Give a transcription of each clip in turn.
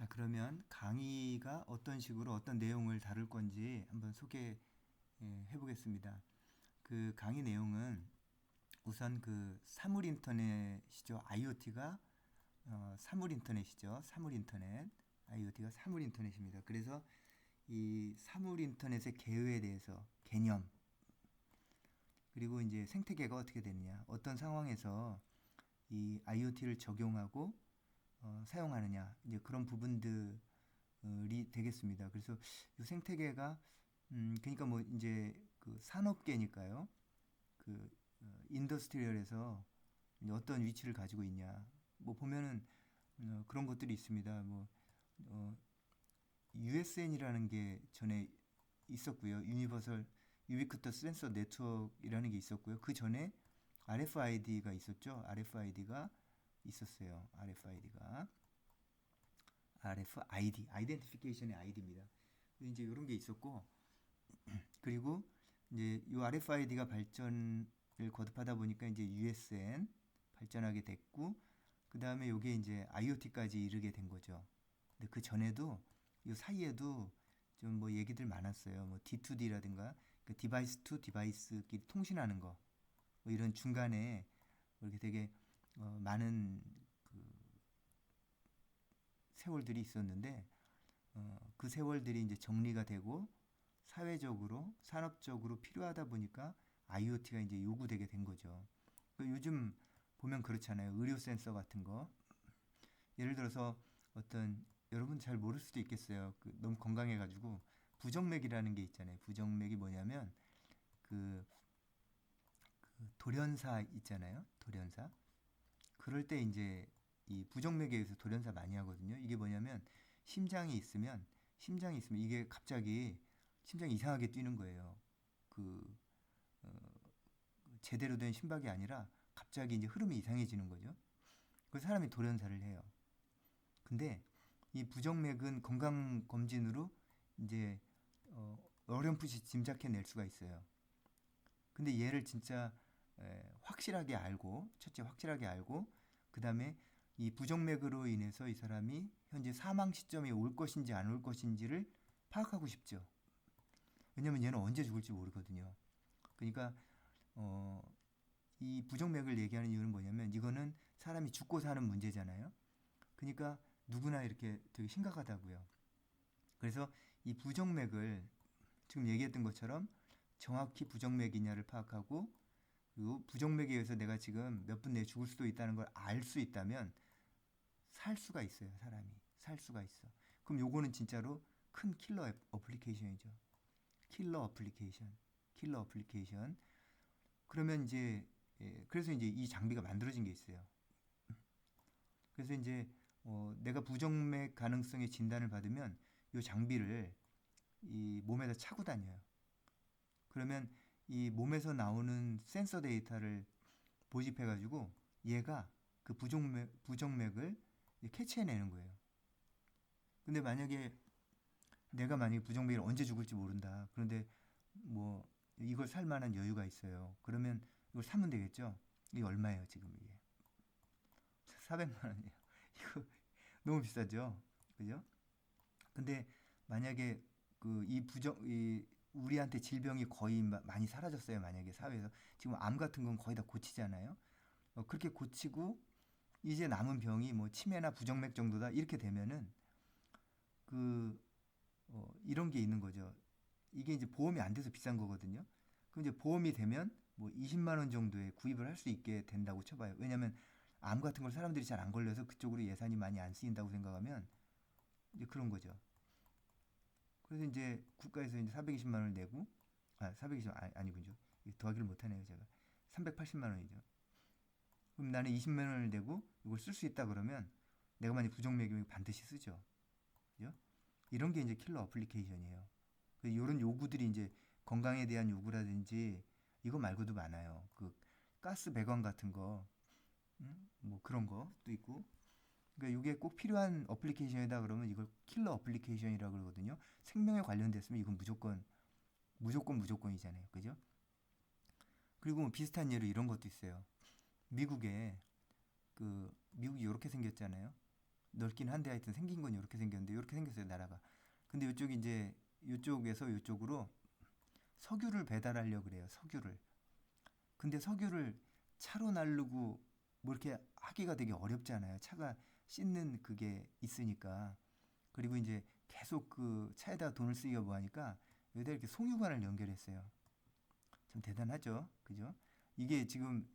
자, 그러면 강의가 어떤 식으로 어떤 내용을 다룰 건지 한번 소개해 보겠습니다. 그 강의 내용은 우선 그 사물 인터넷이죠. IoT가 사물 인터넷이죠. 사물 인터넷. IoT가 사물 인터넷입니다. 그래서 이 사물 인터넷의 개요에 대해서 개념, 그리고 이제 생태계가 어떻게 되느냐, 어떤 상황에서 이 IoT를 적용하고 사용하느냐, 이제 그런 부분들이 되겠습니다. 그래서 이 생태계가 그러니까 뭐 이제 그 산업계니까요. 그 인더스트리얼에서 어떤 위치를 가지고 있냐. 뭐 보면은 그런 것들이 있습니다. 뭐 USN이라는 게 전에 있었고요. 유니버설 유비쿼터스 센서 네트워크이라는 게 있었고요. 그 전에 RFID가 있었죠. RFID가 있었어요. RFID, 아이덴티피케이션의 아이디입니다. 이제 이런 게 있었고, 그리고 이제 이 RFID가 발전을 거듭하다 보니까 이제 USN 발전하게 됐고, 그 다음에 이게 이제 IoT까지 이르게 된 거죠. 근데 그 전에도 이 사이에도 좀 뭐 얘기들 많았어요. 뭐 D2D라든가 그 디바이스 투 디바이스끼리 통신하는 거, 뭐 이런 중간에 이렇게 되게 많은 그 세월들이 있었는데 그 세월들이 이제 정리가 되고 사회적으로 산업적으로 필요하다 보니까 IoT가 이제 요구되게 된 거죠. 요즘 보면 그렇잖아요. 의료 센서 같은 거. 예를 들어서 어떤 여러분 잘 모를 수도 있겠어요. 그 너무 건강해가지고 부정맥이라는 게 있잖아요. 부정맥이 뭐냐면 그, 그 돌연사 있잖아요. 돌연사. 그럴 때 이제 이 부정맥에 의해서 돌연사 많이 하거든요. 이게 뭐냐면 심장이 있으면 이게 갑자기 심장이 이상하게 뛰는 거예요. 그 제대로 된 심박이 아니라 갑자기 이제 흐름이 이상해지는 거죠. 그 사람이 돌연사를 해요. 근데 이 부정맥은 건강 검진으로 이제 어렴풋이 짐작해낼 수가 있어요. 근데 얘를 진짜 확실하게 알고, 첫째 확실하게 알고, 그 다음에 이 부정맥으로 인해서 이 사람이 현재 사망 시점에 올 것인지 안 올 것인지를 파악하고 싶죠. 왜냐면 얘는 언제 죽을지 모르거든요. 그러니까 어, 이 부정맥을 얘기하는 이유는 뭐냐면 이거는 사람이 죽고 사는 문제잖아요. 그러니까 누구나 이렇게 되게 심각하다고요. 그래서 이 부정맥을 지금 얘기했던 것처럼 정확히 부정맥이냐를 파악하고, 그리고 부정맥에 의해서 내가 지금 몇 분 내에 죽을 수도 있다는 걸 알 수 있다면 살 수가 있어요. 사람이 살 수가 있어. 그럼 요거는 진짜로 큰 킬러 어플리케이션이죠. 킬러 어플리케이션. 그러면 이제 그래서 이제 이 장비가 만들어진 게 있어요. 그래서 이제 내가 부정맥 가능성의 진단을 받으면 이 장비를 이 몸에다 차고 다녀요. 그러면 이 몸에서 나오는 센서 데이터를 모집해가지고 얘가 그 부정맥을 캐치해내는 거예요. 근데 내가 만약에 부정맥이 언제 죽을지 모른다. 그런데 뭐 이걸 살 만한 여유가 있어요. 그러면 이걸 사면 되겠죠? 이게 얼마예요, 지금 이게? 400만 원이에요. 이거 너무 비싸죠? 그죠? 근데 만약에 이 우리한테 질병이 거의 많이 사라졌어요. 만약에 사회에서. 지금 암 같은 건 거의 다 고치잖아요. 그렇게 고치고 이제 남은 병이 뭐 치매나 부정맥 정도다. 이렇게 되면은 그, 이런 게 있는 거죠. 이게 이제 보험이 안 돼서 비싼 거거든요. 그럼 이제 보험이 되면 뭐 20만 원 정도에 구입을 할 수 있게 된다고 쳐봐요. 왜냐면 암 같은 걸 사람들이 잘 안 걸려서 그쪽으로 예산이 많이 안 쓰인다고 생각하면 이제 그런 거죠. 그래서 이제 국가에서 이제 420만 원을 내고, 420만 아니군요. 더하기를 못하네요, 제가. 380만 원이죠. 그럼 나는 20만 원을 내고 이걸 쓸 수 있다 그러면 내가 만약 부정맥이면 반드시 쓰죠. 그죠? 이런 게 이제 킬러 어플리케이션이에요. 이런 요구들이 이제 건강에 대한 요구라든지 이거 말고도 많아요. 그 가스 배관 같은 거, 뭐 그런 것도 있고. 그러니까 이게 꼭 필요한 어플리케이션이다 그러면 이걸 킬러 어플리케이션이라고 그러거든요. 생명에 관련됐으면 이건 무조건이잖아요. 그죠? 그리고 뭐 비슷한 예로 이런 것도 있어요. 미국에 미국이 이렇게 생겼잖아요. 넓긴 한데 하여튼 생긴 건 이렇게 생겼는데 이렇게 생겼어요 나라가. 근데 이쪽이 이제 이쪽에서 이쪽으로 석유를 배달하려고 그래요. 석유를. 근데 석유를 차로 나르고 뭐 이렇게 하기가 되게 어렵잖아요. 차가 씻는 그게 있으니까. 그리고 이제 계속 그 차에다 돈을 쓰기가 뭐하니까 여기다 이렇게 송유관을 연결했어요. 참 대단하죠, 그죠? 이게 지금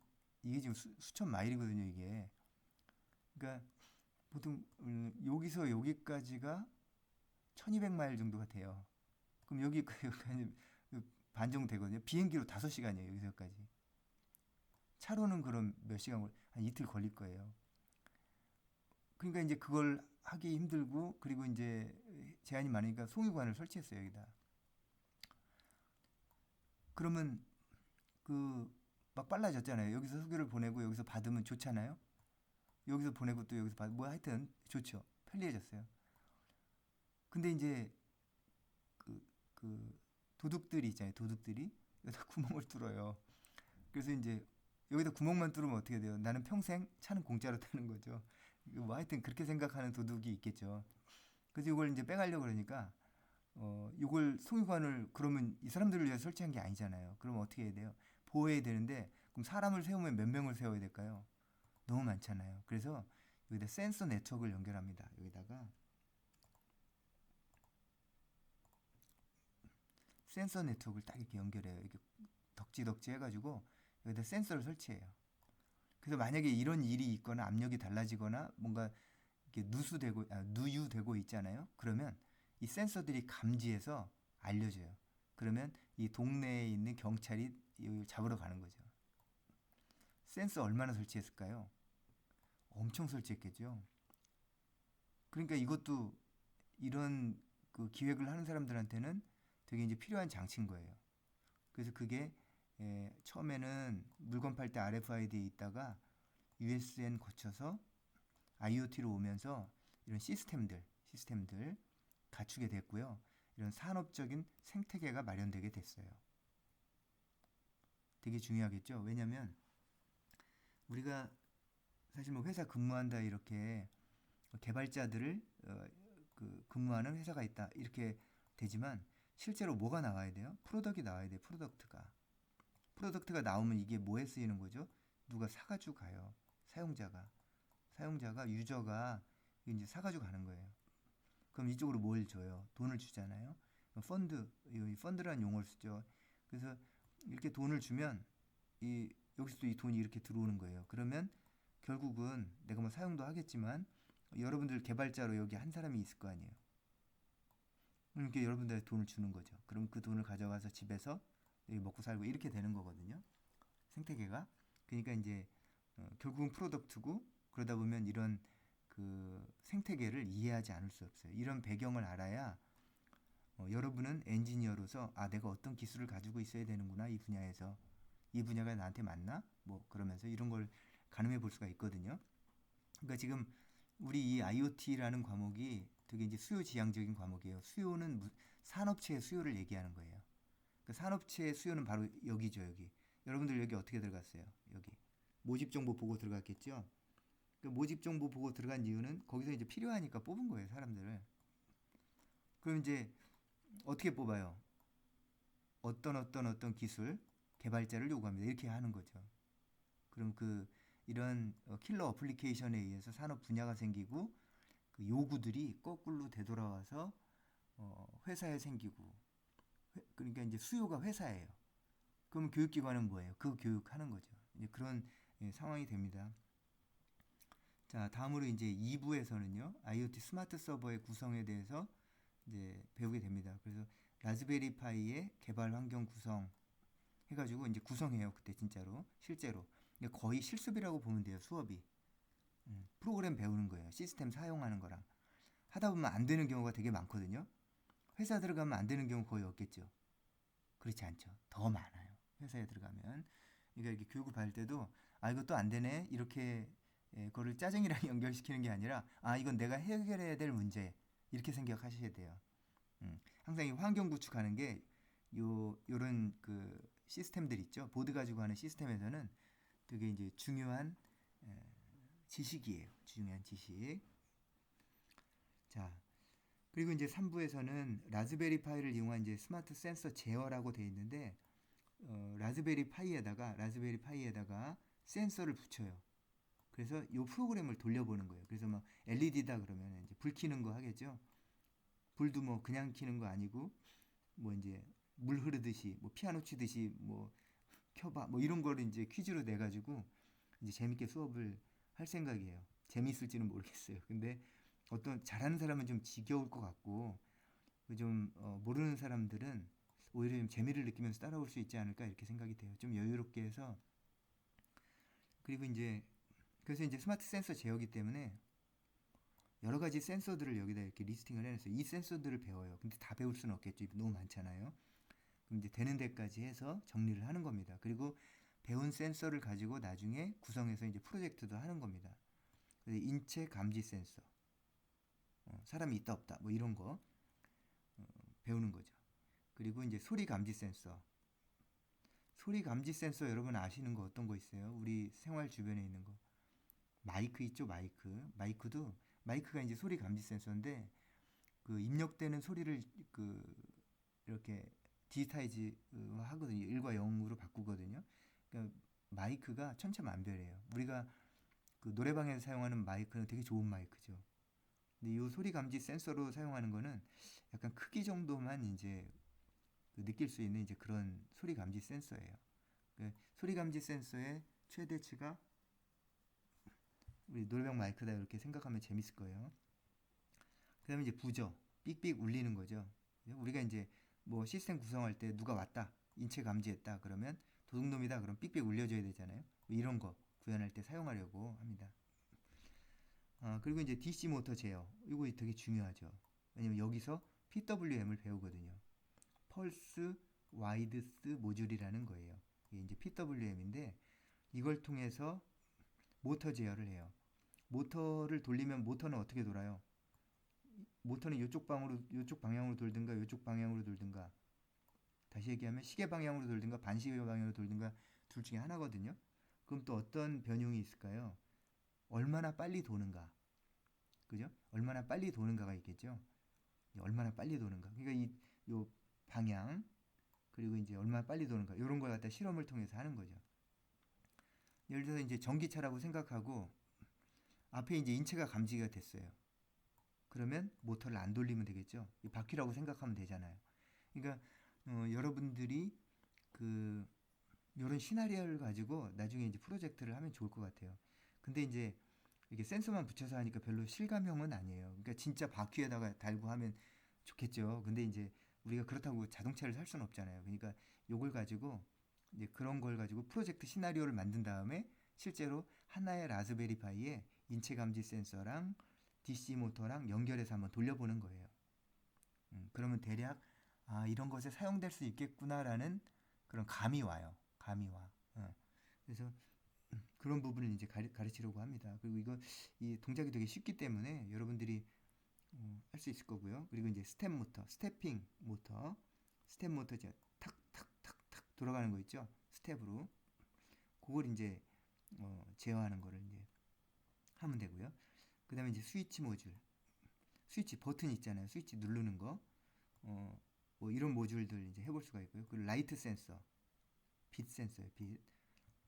이게 지금 수천 마일이거든요, 이게. 그러니까 보통 여기서 여기까지가 1200마일 정도가 돼요. 그럼 여기까지 반정 되거든요. 비행기로 5시간이에요, 여기서까지. 차로는 그럼 몇 시간 한 이틀 걸릴 거예요. 그러니까 이제 그걸 하기 힘들고 그리고 이제 제한이 많으니까 송유관을 설치했어요, 여기다. 그러면 그 막 빨라졌잖아요. 여기서 석유를 보내고 여기서 받으면 좋잖아요. 여기서 보내고 또 여기서 받, 뭐 하여튼 좋죠. 편리해졌어요. 근데 이제 그, 그 도둑들이 있잖아요. 도둑들이 여기다 구멍을 뚫어요. 그래서 이제 여기다 구멍만 뚫으면 어떻게 돼요? 나는 평생 차는 공짜로 타는 거죠. 뭐 하여튼 그렇게 생각하는 도둑이 있겠죠. 그래서 이걸 이제 빼가려고 그러니까 이걸 송유관을 그러면 이 사람들을 위해서 설치한 게 아니잖아요. 그러면 어떻게 해야 돼요? 보호해야 되는데 그럼 사람을 세우면 몇 명을 세워야 될까요? 너무 많잖아요. 그래서 여기다 센서 네트워크를 연결합니다. 여기다가 센서 네트워크를 딱 이렇게 연결해요. 이렇게 덕지덕지 해가지고 여기다 센서를 설치해요. 그래서 만약에 이런 일이 있거나 압력이 달라지거나 뭔가 이렇게 누유되고 있잖아요. 그러면 이 센서들이 감지해서 알려줘요. 그러면 이 동네에 있는 경찰이 잡으러 가는 거죠. 센서 얼마나 설치했을까요? 엄청 설치했겠죠. 그러니까 이것도 이런 그 기획을 하는 사람들한테는 되게 이제 필요한 장치인 거예요. 그래서 그게 처음에는 물건 팔 때 RFID에 있다가 USN 거쳐서 IoT로 오면서 이런 시스템들 갖추게 됐고요. 이런 산업적인 생태계가 마련되게 됐어요. 되게 중요하겠죠. 왜냐하면 우리가 사실 뭐 회사 근무한다 이렇게 개발자들을 그 근무하는 회사가 있다 이렇게 되지만 실제로 뭐가 나와야 돼요? 프로덕트가 나와야 돼요. 프로덕트가 나오면 이게 뭐에 쓰이는 거죠? 누가 사가지고 가요. 사용자가 유저가 이제 사가지고 가는 거예요. 그럼 이쪽으로 뭘 줘요? 돈을 주잖아요. 펀드라는 용어를 쓰죠. 그래서 이렇게 돈을 주면 여기서 또 이 돈이 이렇게 들어오는 거예요. 그러면 결국은 내가 뭐 사용도 하겠지만 여러분들 개발자로 여기 한 사람이 있을 거 아니에요. 그러니까 여러분들한테 돈을 주는 거죠. 그럼 그 돈을 가져가서 집에서 여기 먹고 살고 이렇게 되는 거거든요. 생태계가. 그러니까 이제 결국은 프로덕트고 그러다 보면 이런 그 생태계를 이해하지 않을 수 없어요. 이런 배경을 알아야 여러분은 엔지니어로서 내가 어떤 기술을 가지고 있어야 되는구나 이 분야에서 이 분야가 나한테 맞나? 뭐 그러면서 이런 걸 가늠해 볼 수가 있거든요. 그러니까 지금 우리 이 IoT라는 과목이 되게 이제 수요지향적인 과목이에요. 수요는 산업체의 수요를 얘기하는 거예요. 그 산업체의 수요는 바로 여기죠, 여기. 여러분들 여기 어떻게 들어갔어요? 여기. 모집 정보 보고 들어갔겠죠? 그 모집 정보 보고 들어간 이유는 거기서 이제 필요하니까 뽑은 거예요, 사람들을. 그럼 이제 어떻게 뽑아요? 어떤 기술 개발자를 요구합니다. 이렇게 하는 거죠. 그럼 이런 킬러 어플리케이션에 의해서 산업 분야가 생기고 그 요구들이 거꾸로 되돌아와서 회사에 생기고 그러니까 이제 수요가 회사예요. 그러면 교육기관은 뭐예요? 그 교육하는 거죠. 이제 그런 상황이 됩니다. 자, 다음으로 이제 2부에서는요. IoT 스마트 서버의 구성에 대해서 이제 배우게 됩니다. 그래서 라즈베리 파이의 개발 환경 구성 해가지고 이제 구성해요. 그때 진짜로 실제로 거의 실습이라고 보면 돼요. 수업이 프로그램 배우는 거예요. 시스템 사용하는 거랑 하다 보면 안 되는 경우가 되게 많거든요. 회사 들어가면 안 되는 경우 거의 없겠죠. 그렇지 않죠. 더 많아요. 회사에 들어가면 그러니까 이렇게 교육을 받을 때도 이것도 안 되네 이렇게 그거를 짜증이랑 연결시키는 게 아니라 이건 내가 해결해야 될 문제 이렇게 생각하셔야 돼요. 항상 이 환경 구축하는 게 요런 그 시스템들 있죠. 보드 가지고 하는 시스템에서는 되게 이제 중요한 지식이에요. 중요한 지식. 자, 그리고 이제 3부에서는 라즈베리 파이를 이용한 이제 스마트 센서 제어라고 되어 있는데 라즈베리 파이에다가 센서를 붙여요. 그래서 이 프로그램을 돌려보는 거예요. 그래서 뭐 LED다 그러면 이제 불 켜는 거 하겠죠. 불도 뭐 그냥 켜는 거 아니고 뭐 이제 물 흐르듯이 뭐 피아노 치듯이 뭐 켜봐 뭐 이런 거를 이제 퀴즈로 내 가지고 이제 재밌게 수업을 할 생각이에요. 재밌을지는 모르겠어요. 근데 어떤 잘하는 사람은 좀 지겨울 것 같고 좀 모르는 사람들은 오히려 좀 재미를 느끼면서 따라올 수 있지 않을까 이렇게 생각이 돼요. 좀 여유롭게 해서 그리고 이제 그래서 이제 스마트 센서 제어기 때문에 여러 가지 센서들을 여기다 이렇게 리스팅을 해놨어요. 이 센서들을 배워요. 근데 다 배울 수는 없겠죠. 너무 많잖아요. 그럼 이제 되는 데까지 해서 정리를 하는 겁니다. 그리고 배운 센서를 가지고 나중에 구성해서 이제 프로젝트도 하는 겁니다. 그래서 인체 감지 센서, 사람이 있다 없다 뭐 이런 거 배우는 거죠. 그리고 이제 소리 감지 센서. 소리 감지 센서 여러분 아시는 거 어떤 거 있어요? 우리 생활 주변에 있는 거. 마이크 있죠, 마이크. 마이크가 이제 소리 감지 센서인데 그 입력되는 소리를 그 이렇게 디지타이즈 하거든요. 1과 0으로 바꾸거든요. 그러니까 마이크가 천차만별이에요. 우리가 그 노래방에서 사용하는 마이크는 되게 좋은 마이크죠. 근데 이 소리 감지 센서로 사용하는 거는 약간 크기 정도만 이제 그 느낄 수 있는 이제 그런 소리 감지 센서예요. 그 소리 감지 센서의 최대치가 우리 노래방 마이크다 이렇게 생각하면 재밌을 거예요. 그 다음에 이제 부저, 삑삑 울리는 거죠. 우리가 이제 뭐 시스템 구성할 때 누가 왔다, 인체 감지했다 그러면 도둑놈이다 그럼 삑삑 울려줘야 되잖아요. 이런 거 구현할 때 사용하려고 합니다. 그리고 이제 DC 모터 제어, 이거 되게 중요하죠. 왜냐면 여기서 PWM을 배우거든요. 펄스 와이드스 모듈이라는 거예요. 이게 이제 PWM인데 이걸 통해서 모터 제어를 해요. 모터를 돌리면 모터는 어떻게 돌아요? 모터는 이쪽 방향으로 돌든가 이쪽 방향으로 돌든가 다시 얘기하면 시계 방향으로 돌든가 반시계 방향으로 돌든가 둘 중에 하나거든요. 그럼 또 어떤 변형이 있을까요? 얼마나 빨리 도는가, 그죠? 얼마나 빨리 도는가가 있겠죠. 얼마나 빨리 도는가. 그러니까 요 방향 그리고 이제 얼마나 빨리 도는가 이런 걸 갖다 실험을 통해서 하는 거죠. 예를 들어서 이제 전기차라고 생각하고 앞에 이제 인체가 감지가 됐어요. 그러면 모터를 안 돌리면 되겠죠. 바퀴라고 생각하면 되잖아요. 그러니까 여러분들이 그 이런 시나리오를 가지고 나중에 이제 프로젝트를 하면 좋을 것 같아요. 근데 이제 이게 센서만 붙여서 하니까 별로 실감형은 아니에요. 그러니까 진짜 바퀴에다가 달고 하면 좋겠죠. 근데 이제 우리가 그렇다고 자동차를 살 수는 없잖아요. 그러니까 요걸 가지고 이제 그런 걸 가지고 프로젝트 시나리오를 만든 다음에 실제로 하나의 라즈베리 파이에 인체 감지 센서랑 DC 모터랑 연결해서 한번 돌려보는 거예요. 그러면 대략 이런 것에 사용될 수 있겠구나라는 그런 감이 와요. 감이 와. 그래서 그런 부분을 이제 가르치려고 합니다. 그리고 이 동작이 되게 쉽기 때문에 여러분들이 할 수 있을 거고요. 그리고 이제 스태핑 모터, 스텝 모터 이제 탁탁탁탁 돌아가는 거 있죠. 스텝으로 그걸 이제 제어하는 거를 이제 하면 되고요. 그다음에 이제 스위치 모듈, 스위치 버튼 있잖아요. 스위치 누르는 거, 뭐 이런 모듈들 이제 해볼 수가 있고요. 그리고 라이트 센서, 빛 센서예요. 빛.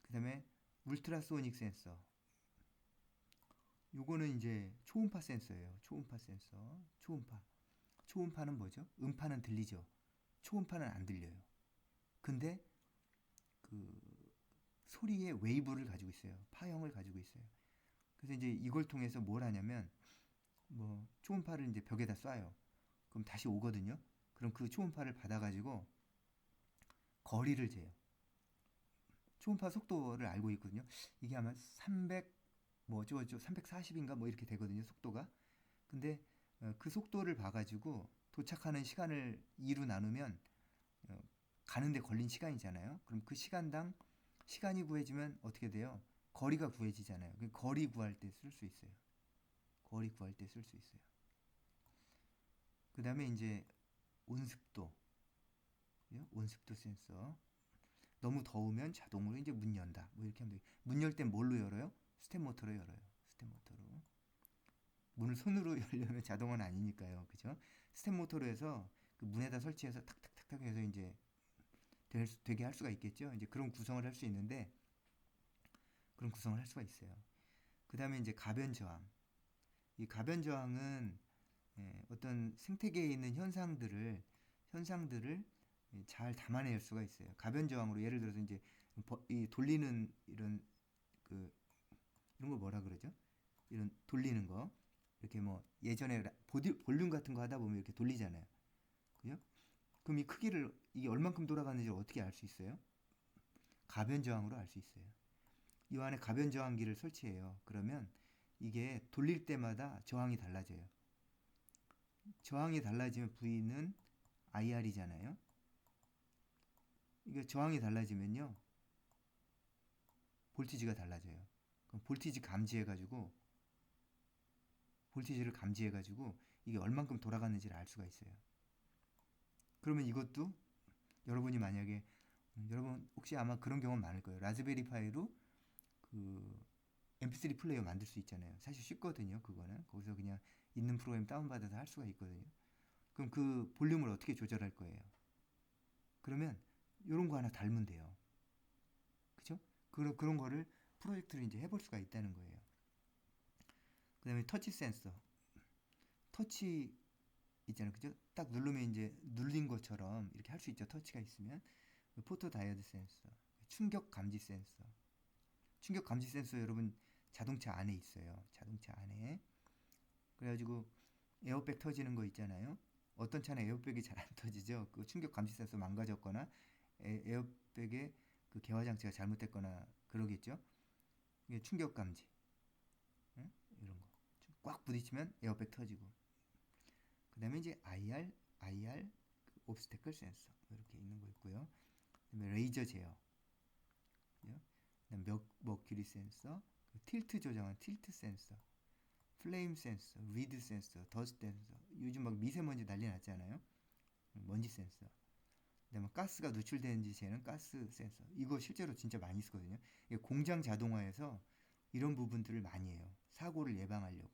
그다음에 울트라소닉 센서. 요거는 이제 초음파 센서예요. 초음파 센서. 초음파. 초음파는 뭐죠? 음파는 들리죠. 초음파는 안 들려요. 근데 그 소리의 웨이브를 가지고 있어요. 파형을 가지고 있어요. 그래서 이제 이걸 통해서 뭘 하냐면 뭐 초음파를 이제 벽에다 쏴요. 그럼 다시 오거든요. 그럼 그 초음파를 받아가지고 거리를 재요. 초음파 속도를 알고 있거든요. 이게 아마 300 뭐 어쩌고저쩌고 340인가 뭐 이렇게 되거든요. 속도가. 근데 그 속도를 봐가지고 도착하는 시간을 2로 나누면 가는데 걸린 시간이잖아요. 그럼 그 시간당 시간이 구해지면 어떻게 돼요? 거리가 구해지잖아요. 거리 구할 때 쓸 수 있어요. 거리 구할 때 쓸 수 있어요. 그 다음에 이제 온습도, 온습도 센서. 너무 더우면 자동으로 이제 문 연다. 뭐 이렇게 하면 돼요. 문 열 땐 뭘로 열어요? 스텝 모터로 열어요. 스텝 모터로. 문을 손으로 열려면 자동화는 아니니까요. 그죠? 스텝 모터로 해서 그 문에다 설치해서 탁탁탁탁 해서 이제 되게 할 수가 있겠죠. 이제 그런 구성을 할 수 있는데 그런 구성을 할 수가 있어요. 그 다음에 이제 가변 저항. 이 가변 저항은 어떤 생태계에 있는 현상들을 잘 담아낼 수가 있어요. 가변 저항으로 예를 들어서 이제 이 돌리는 그 이런 거 뭐라 그러죠? 이런 돌리는 거 이렇게 뭐 예전에 볼륨 같은 거 하다 보면 이렇게 돌리잖아요. 그죠? 그럼 이 크기를 이게 얼만큼 돌아가는지 어떻게 알 수 있어요? 가변 저항으로 알 수 있어요. 이 안에 가변 저항기를 설치해요. 그러면 이게 돌릴 때마다 저항이 달라져요. 저항이 달라지면 V는 IR이잖아요. 이게 저항이 달라지면요. 볼티지가 달라져요. 그럼 볼티지를 감지해가지고 이게 얼만큼 돌아가는지를 알 수가 있어요. 그러면 이것도 여러분이 만약에 여러분 혹시 아마 그런 경험 많을 거예요. 라즈베리 파이로 그 MP3 플레이어 만들 수 있잖아요. 사실 쉽거든요. 그거는 거기서 그냥 있는 프로그램 다운받아서 할 수가 있거든요. 그럼 그 볼륨을 어떻게 조절할 거예요? 그러면 이런 거 하나 달면 돼요. 그죠? 그런 거를 프로젝트를 이제 해볼 수가 있다는 거예요. 그 다음에 터치 센서. 터치 있잖아요. 그죠? 딱 누르면 이제 눌린 것처럼 이렇게 할 수 있죠. 터치가 있으면. 포토 다이오드 센서, 충격 감지 센서. 충격 감지 센서 여러분 자동차 안에 있어요. 자동차 안에. 그래가지고 에어백 터지는 거 있잖아요. 어떤 차는 에어백이 잘 안 터지죠. 그 충격 감지 센서 망가졌거나 에어백의 그 개화 장치가 잘못됐거나 그러겠죠. 이게 충격 감지. 응? 이런 거. 꽉 부딪히면 에어백 터지고. 그다음에 이제 IR 그 옵스테클 센서 이렇게 있는 거 있고요. 그다음에 레이저 제어. 그다음 머큐리 센서, 틸트 조정한 틸트 센서, 플레임 센서, 리드 센서, 더스트 센서. 요즘 막 미세먼지 난리 났잖아요. 먼지 센서. 그다음에 가스가 누출되는지 재는 가스 센서. 이거 실제로 진짜 많이 쓰거든요. 공장 자동화에서 이런 부분들을 많이 해요. 사고를 예방하려고.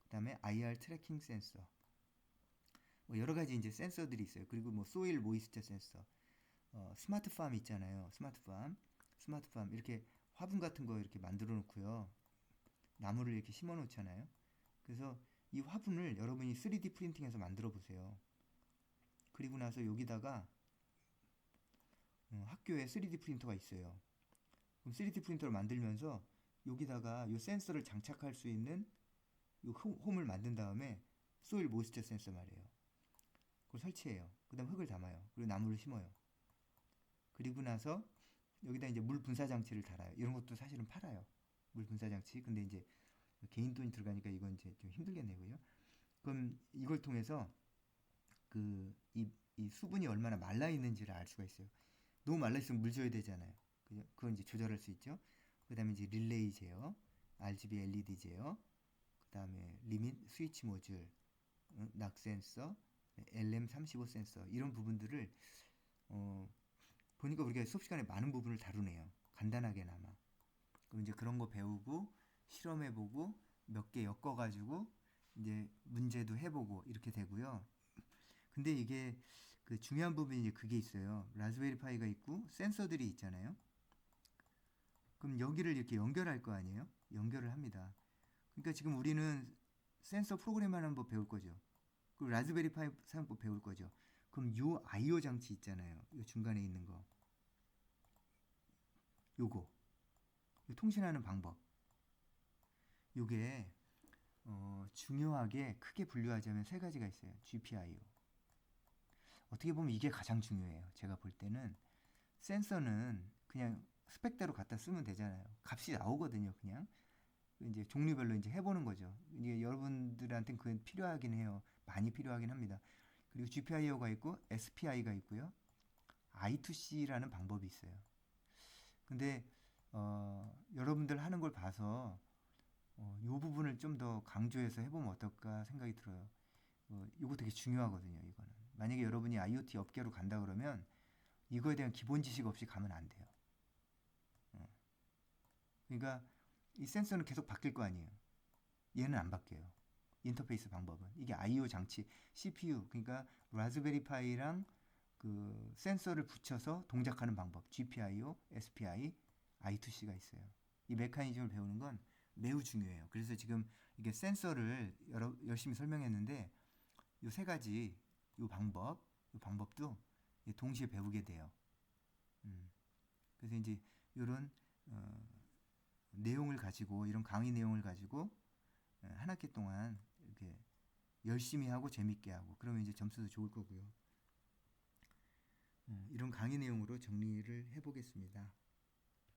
그다음에 IR 트래킹 센서. 뭐 여러 가지 이제 센서들이 있어요. 그리고 뭐 소일 모이스처 센서. 스마트팜 있잖아요. 스마트팜 이렇게 화분 같은 거 이렇게 만들어 놓고요. 나무를 이렇게 심어 놓잖아요. 그래서 이 화분을 여러분이 3D 프린팅해서 만들어 보세요. 그리고 나서 여기다가 학교에 3D 프린터가 있어요. 그럼 3D 프린터를 만들면서 여기다가 이 센서를 장착할 수 있는 이 홈을 만든 다음에 소일 모이스처 센서 말이에요. 그걸 설치해요. 그 다음 흙을 담아요. 그리고 나무를 심어요. 그리고 나서 여기다 이제 물 분사 장치를 달아요. 이런 것도 사실은 팔아요. 물 분사 장치. 근데 이제 개인 돈이 들어가니까 이건 이제 좀 힘들겠네요. 그럼 이걸 통해서 이 수분이 얼마나 말라 있는지를 알 수가 있어요. 너무 말라 있으면 물 줘야 되잖아요. 그건 이제 조절할 수 있죠. 그 다음에 이제 릴레이 제어, RGB LED 제어, 그 다음에 리밋 스위치 모듈, 낙 센서, LM35 센서 이런 부분들을 보니까 우리가 수업 시간에 많은 부분을 다루네요. 간단하게나마. 그럼 이제 그런 거 배우고 실험해보고 몇 개 엮어가지고 이제 문제도 해보고 이렇게 되고요. 근데 이게 그 중요한 부분이 이제 그게 있어요. 라즈베리 파이가 있고 센서들이 있잖아요. 그럼 여기를 이렇게 연결할 거 아니에요? 연결을 합니다. 그러니까 지금 우리는 센서 프로그램하는 법 배울 거죠. 그리고 라즈베리 파이 사용법 배울 거죠. 그럼 요 IO 장치 있잖아요. 요 중간에 있는 거. 요거. 요 통신하는 방법. 요게 중요하게 크게 분류하자면 세 가지가 있어요. GPIO. 어떻게 보면 이게 가장 중요해요. 제가 볼 때는 센서는 그냥 스펙대로 갖다 쓰면 되잖아요. 값이 나오거든요. 그냥 이제 종류별로 이제 해보는 거죠. 이게 여러분들한테는 그건 필요하긴 해요. 많이 필요하긴 합니다. 그리고 GPIO가 있고 SPI가 있고요. I2C라는 방법이 있어요. 근데 여러분들 하는 걸 봐서 이 부분을 좀 더 강조해서 해보면 어떨까 생각이 들어요. 이거 되게 중요하거든요. 이거는 만약에 여러분이 IoT 업계로 간다 그러면 이거에 대한 기본 지식 없이 가면 안 돼요. 그러니까 이 센서는 계속 바뀔 거 아니에요. 얘는 안 바뀌어요. 인터페이스 방법은. 이게 I/O 장치, CPU, 그러니까 라즈베리 파이랑 그 센서를 붙여서 동작하는 방법, GPIO, SPI, I2C가 있어요. 이 메커니즘을 배우는 건 매우 중요해요. 그래서 지금 이게 센서를 열심히 설명했는데 이 세 가지 이 방법도 동시에 배우게 돼요. 그래서 이제 이런 내용을 가지고 이런 강의 내용을 가지고 한 학기 동안 이렇게 열심히 하고 재밌게 하고 그러면 이제 점수도 좋을 거고요. 이런 강의 내용으로 정리를 해보겠습니다.